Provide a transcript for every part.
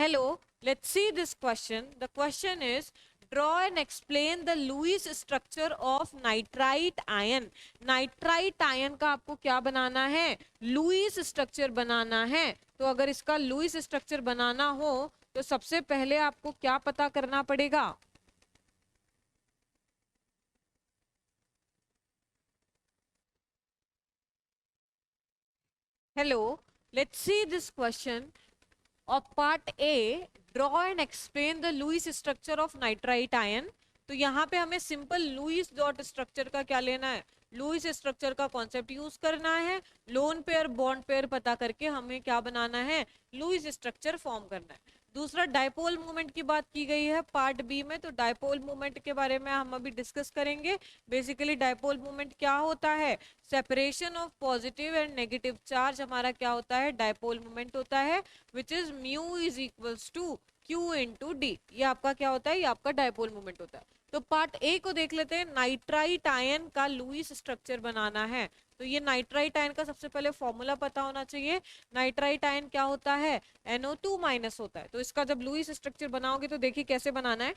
Hello, let's see this question. The question is, draw and explain the Lewis structure of nitrite ion. Nitrite ion का आपको क्या बनाना है? Lewis structure बनाना है. तो अगर इसका लुईस स्ट्रक्चर बनाना हो तो सबसे पहले आपको क्या पता करना पड़ेगा? Hello, let's see this question of part A. Draw and explain the Lewis structure of nitrite ion. तो यहाँ पे हमें सिंपल लुईस डॉट स्ट्रक्चर का क्या लेना है? लुईस स्ट्रक्चर का कॉन्सेप्ट यूज करना है. लोन पेयर बॉन्ड पेयर पता करके हमें क्या बनाना है? लुईस स्ट्रक्चर फॉर्म करना है. दूसरा डायपोल मोमेंट की बात की गई है पार्ट बी में. तो डायपोल मोमेंट के बारे में हम अभी डिस्कस करेंगे. बेसिकली डायपोल मोमेंट क्या होता है? Separation of positive and negative charge हमारा क्या होता है? डायपोल मोमेंट होता है, which is mu is equals to Q into D. ये आपका क्या होता है? ये आपका डायपोल मोमेंट होता है. तो पार्ट ए को देख लेते हैं. नाइट्राइट आयन का लुईस स्ट्रक्चर बनाना है. तो ये नाइट्राइट आयन का सबसे पहले फॉर्मूला पता होना चाहिए. नाइट्राइट आयन क्या होता है? NO2 माइनस होता है. तो इसका जब लुईस स्ट्रक्चर बनाओगे तो देखिए कैसे बनाना है.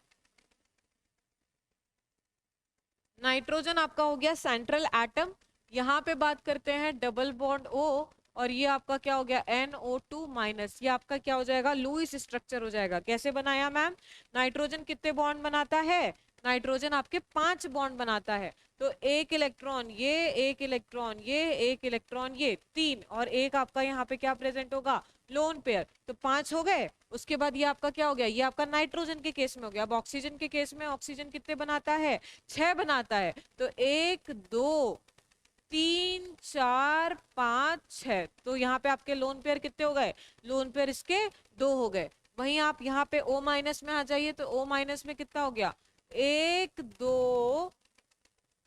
नाइट्रोजन आपका हो गया सेंट्रल एटम. यहाँ पे बात करते हैं डबल बॉन्ड O, और ये आपका क्या हो गया? NO2 minus. ये आपका क्या हो जाएगा? लुईस स्ट्रक्चर हो जाएगा. कैसे बनाया मैम? नाइट्रोजन कितने बॉन्ड बनाता है? नाइट्रोजन आपके 5 बॉन्ड बनाता है. तो एक इलेक्ट्रॉन ये, एक इलेक्ट्रॉन ये, एक इलेक्ट्रॉन ये, 3, और एक आपका यहाँ पे क्या प्रेजेंट होगा? Lone pair. तो 5 हो गए. उसके बाद ये आपका क्या हो गया? ये आपका नाइट्रोजन के केस में हो गया. अब ऑक्सीजन के केस में ऑक्सीजन कितने बनाता है? 6 बनाता है. तो 1 2 3 4 5 6. तो यहाँ पे आपके लोन पेयर कितने हो गए? लोन पेयर इसके 2 हो गए. वहीं आप यहाँ पे O माइनस में आ जाइए. तो O माइनस में कितना हो गया? 1 2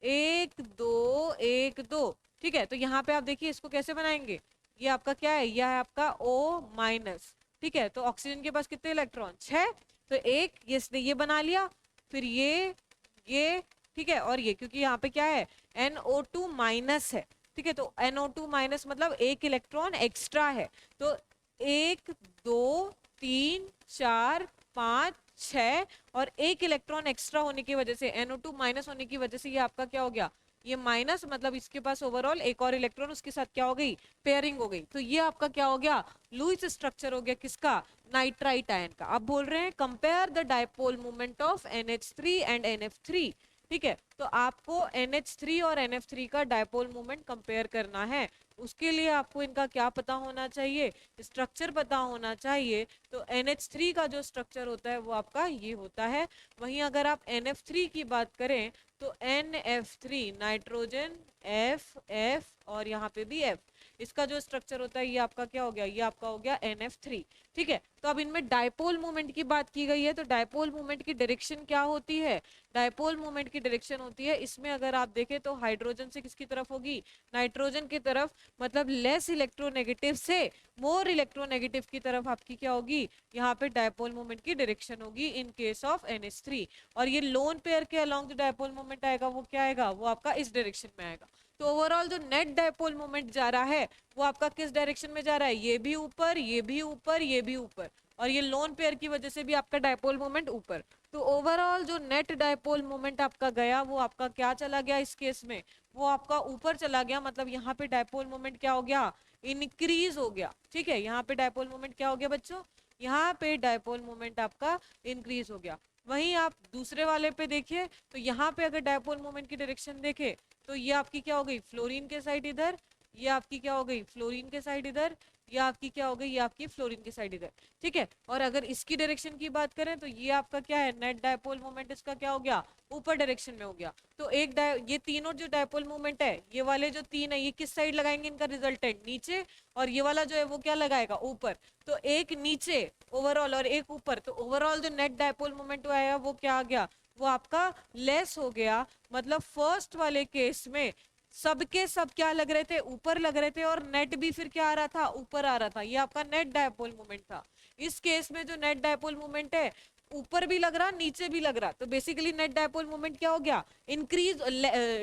1 2 1 2. ठीक है. तो यहाँ पे आप देखिए इसको कैसे बनाएंगे. ये आपका क्या है? यह है आपका O माइनस. ठीक है. तो ऑक्सीजन के पास कितने इलेक्ट्रॉन? 6. तो एक ये बना लिया, फिर ये ठीक है, और ये क्योंकि यहाँ पे क्या है? NO2 माइनस है. ठीक है. तो NO2 माइनस मतलब एक इलेक्ट्रॉन एक्स्ट्रा है. तो 1 2 3 4 5 6, और एक इलेक्ट्रॉन एक्स्ट्रा होने की वजह से, NO2 माइनस होने की वजह से ये आपका क्या हो गया? ये माइनस मतलब इसके पास ओवरऑल एक और इलेक्ट्रॉन उसके साथ क्या हो गई? पेयरिंग हो गई. तो ये आपका क्या हो गया? लुईस स्ट्रक्चर हो गया. किसका? नाइट्राइट आयन का. अब बोल रहे हैं compare the dipole moment of NH3 and NF3. ठीक है. तो आपको NH3 और NF3 का डायपोल मोमेंट कंपेयर करना है. उसके लिए आपको इनका क्या पता होना चाहिए? स्ट्रक्चर पता होना चाहिए. तो NH3 का जो स्ट्रक्चर होता है वो आपका ये होता है. वहीं अगर आप NF3 की बात करें तो NF3 नाइट्रोजन F और यहाँ पे भी F. इसका जो स्ट्रक्चर होता है ये आपका क्या हो गया? ये आपका हो गया NF3. ठीक है. तो अब इनमें डायपोल मोमेंट की बात की गई है. तो डायपोल मोमेंट की डायरेक्शन क्या होती है? डायपोल मोमेंट की डायरेक्शन होती है, इसमें अगर आप देखें तो हाइड्रोजन से किसकी तरफ होगी? नाइट्रोजन की तरफ. मतलब लेस इलेक्ट्रोनेगेटिव से मोर इलेक्ट्रोनेगेटिव की तरफ आपकी क्या होगी? यहाँ पे डायपोल मोमेंट की डायरेक्शन होगी इन केस ऑफ NH3. और ये लोन पेयर के अलोंग जो डायपोल मोमेंट आएगा वो क्या आएगा? वो आपका इस डायरेक्शन में आएगा. तो ओवरऑल जो नेट डायपोल मोमेंट जा रहा है वो आपका किस डायरेक्शन में जा रहा है? ये भी ऊपर, ये भी ऊपर, ये भी ऊपर, और ये लोन पेयर की वजह से भी आपका डायपोल मोमेंट ऊपर. तो ओवरऑल जो नेट डायपोल मोमेंट आपका गया वो आपका क्या चला गया इस केस में? वो आपका ऊपर चला गया. मतलब यहाँ पे डायपोल मोमेंट क्या हो गया? इंक्रीज हो गया. ठीक है. यहाँ पे डायपोल मोमेंट क्या हो गया बच्चों? यहाँ पे डायपोल मोमेंट आपका इंक्रीज हो गया. वहीं आप दूसरे वाले पे देखिए तो यहाँ पे अगर डायपोल मोमेंट की डायरेक्शन देखे तो ये आपकी क्या हो गई? फ्लोरीन के साइड इधर, ये आपकी क्या हो गई? फ्लोरीन के साइड इधर, ये आपकी क्या हो गई? ये आपकी फ्लोरीन की साइड इधर. ठीक है. और अगर इसकी डायरेक्शन की बात करें तो ये आपका क्या है? नेट डायपोल मोमेंट इसका क्या हो गया? ऊपर डायरेक्शन में हो गया. तो ये तीनों जो डायपोल मोमेंट है, ये वाले जो 3 है, ये किस साइड लगाएंगे? इनका रिजल्टेंट नीचे, और ये वाला जो है वो क्या लगाएगा? ऊपर. तो एक नीचे ओवरऑल और एक ऊपर. तो ओवरऑल जो नेट डायपोल मोमेंट आया वो क्या आ गया? वो आपका लेस हो गया. मतलब फर्स्ट वाले केस में सबके सब क्या लग रहे थे? ऊपर लग रहे थे, और नेट भी फिर क्या आ रहा था? ऊपर आ रहा था. ये आपका नेट डायपोल मोमेंट था. इस केस में जो नेट डायपोल मोमेंट है ऊपर भी लग रहा नीचे भी लग रहा, तो बेसिकली नेट डायपोल मोमेंट क्या हो गया, इंक्रीज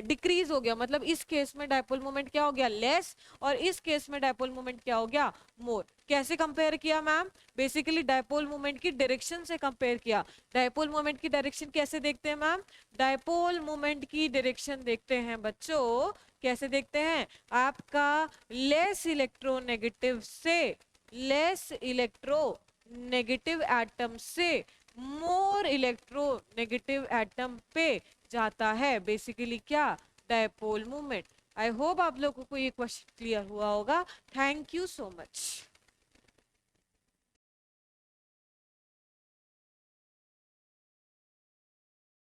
डिक्रीज हो गया, मतलब इस केस में डायपोल मोमेंट क्या हो गया, लेस, और इस केस में डायपोल मोमेंट क्या हो गया, मोर। कैसे कंपेयर किया मैम, बेसिकली डायपोल मोमेंट की डायरेक्शन से कंपेयर किया। डायपोल मोमेंट की डायरेक्शन कैसे देखते हैं मैम, डायपोल मोमेंट की डायरेक्शन देखते हैं बच्चों, कैसे देखते हैं, आपका लेस इलेक्ट्रोनेगेटिव से, लेस इलेक्ट्रोनेगेटिव एटम से मोर इलेक्ट्रोनेगेटिव एटम पे जाता है, बेसिकली क्या, डायपोल मोमेंट। आई होप आप लोगों को ये क्वेश्चन क्लियर हुआ होगा। Thank you so much.